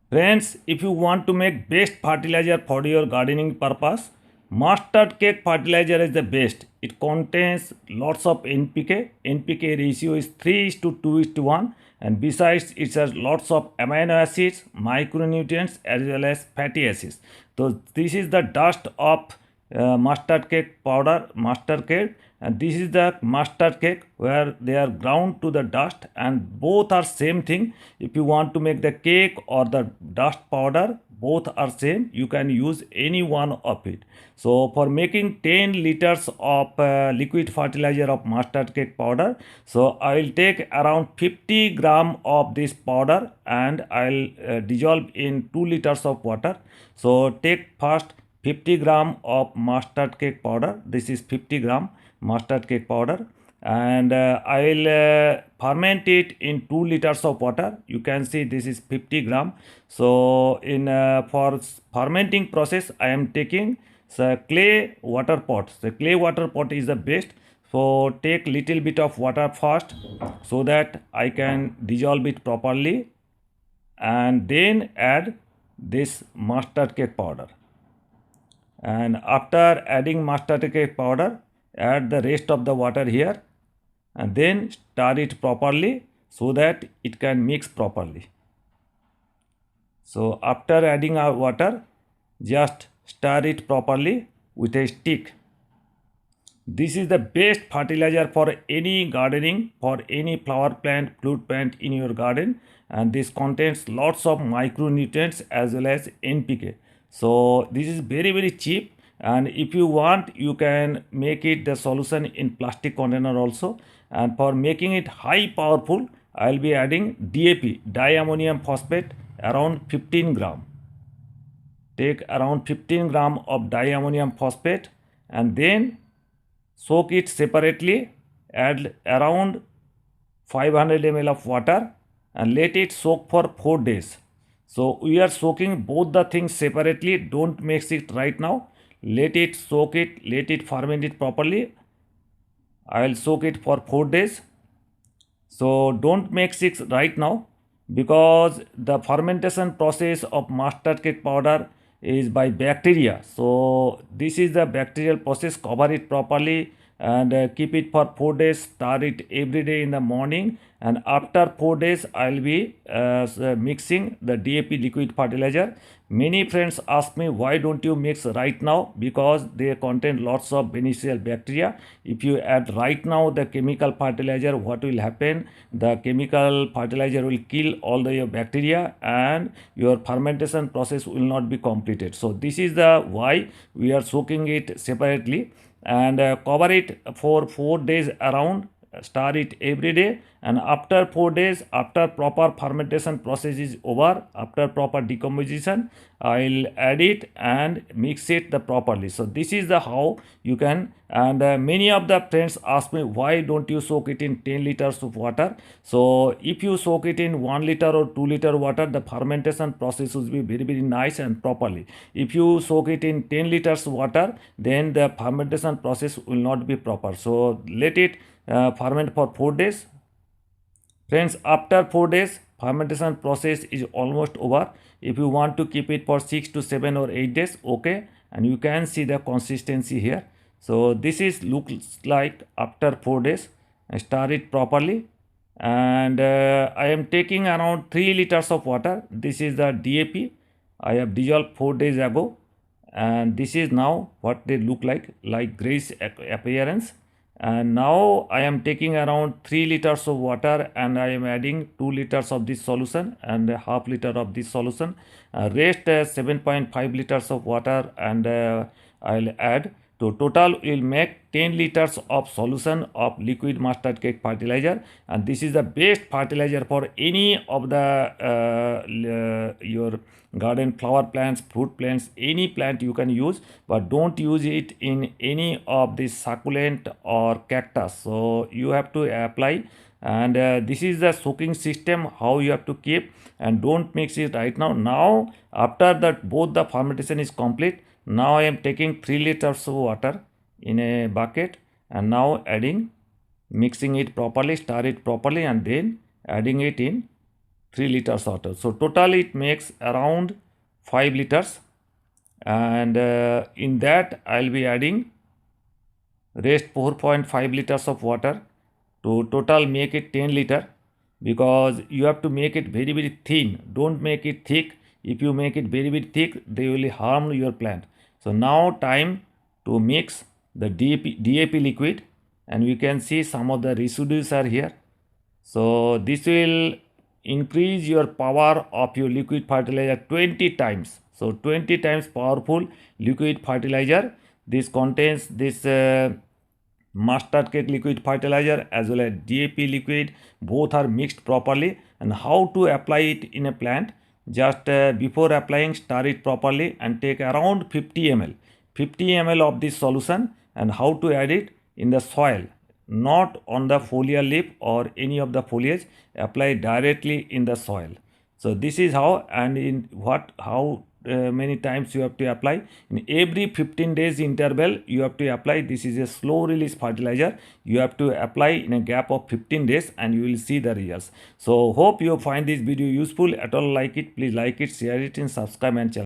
Friends, if you want to make best fertilizer for your gardening purpose, mustard cake fertilizer is the best. It contains lots of NPK. NPK ratio is 3 is to 2 is to 1, and besides it has lots of amino acids, micronutrients as well as fatty acids. So this is the dust of mustard cake powder, mustard cake, and this is the mustard cake where they are ground to the dust, and both are same thing. If you want to make the cake or the dust powder, both are same. You can use any one of it. So for making 10 liters of liquid fertilizer of mustard cake powder, so I will take around 50 gram of this powder and I'll dissolve in 2 liters of water. So take first 50 gram of mustard cake powder. This is 50 gram mustard cake powder, and I will ferment it in 2 liters of water. You can see this is 50 gram. So in for fermenting process I am taking the clay water pot. The clay water pot is the best. So take little bit of water first so that I can dissolve it properly, and then add this mustard cake powder. And after adding mustard cake powder, add the rest of the water here and then stir it properly so that it can mix properly. So after adding our water, just stir it properly with a stick. This is the best fertilizer for any gardening, for any flower plant, fruit plant in your garden, and this contains lots of micronutrients as well as NPK. So this is very cheap, and if you want you can make it the solution in plastic container also. And for making it high powerful, I will be adding DAP, diammonium phosphate, around 15 gram. Take around 15 gram of diammonium phosphate and then soak it separately. Add around 500 ml of water and let it soak for 4 days. So we are soaking both the things separately. Don't mix it right now. Let it soak it, let it ferment it properly. I will soak it for 4 days. So don't mix it right now because the fermentation process of mustard cake powder is by bacteria. So this is the bacterial process. Cover it properly and keep it for 4 days. Stir it every day in the morning, and after 4 days I will be mixing the DAP liquid fertilizer. Many friends ask me, why don't you mix right now? Because they contain lots of beneficial bacteria. If you add right now the chemical fertilizer, what will happen? The chemical fertilizer will kill all the bacteria and your fermentation process will not be completed. So this is the why we are soaking it separately, and cover it for 4 days around. Stir it every day, and after 4 days, after proper fermentation process is over, after proper decomposition, I'll add it and mix it the properly. So this is the how you can. And many of the friends ask me, why don't you soak it in 10 liters of water? So if you soak it in 1 liter or 2 liter water, the fermentation process will be very nice and properly. If you soak it in 10 liters water, then the fermentation process will not be proper. So let it ferment for 4 days. Friends, after 4 days, fermentation process is almost over. If you want to keep it for 6 to 7 or 8 days, okay. And you can see the consistency here. So this is looks like after 4 days. Stir it properly, and I am taking around 3 liters of water. This is the DAP I have dissolved 4 days ago, and this is now what they look like grayish appearance. And now I am taking around 3 liters of water and I am adding 2 liters of this solution and a half liter of this solution. Rest 7.5 liters of water, and I'll add. So total will make 10 liters of solution of liquid mustard cake fertilizer, and this is the best fertilizer for any of the your garden flower plants, fruit plants, any plant you can use, but don't use it in any of this succulent or cactus. So you have to apply, and this is the soaking system how you have to keep, and don't mix it right now. Now after that both the fermentation is complete, now I am taking 3 liters of water in a bucket and now adding, mixing it properly, stir it properly, and then adding it in 3 liters water. So total it makes around 5 liters, and in that I'll be adding rest 4.5 liters of water to total make it 10 liter, because you have to make it very very thin. Don't make it thick. If you make it very very thick, they will harm your plant. So now time to mix the DAP liquid, and we can see some of the residues are here. So this will increase your power of your liquid fertilizer 20 times. So 20 times powerful liquid fertilizer. This contains this mustard cake liquid fertilizer as well as DAP liquid. Both are mixed properly. And how to apply it in a plant? Just before applying, stir it properly and take around 50 ml. 50 ml of this solution, and how to add it in the soil, not on the foliar leaf or any of the foliage. Apply directly in the soil. So this is how, and in how many times you have to apply. In every 15 days interval you have to apply. This is a slow release fertilizer. You have to apply in a gap of 15 days and you will see the results. So hope you find this video useful. At all like it, please like it, share it and subscribe and channel.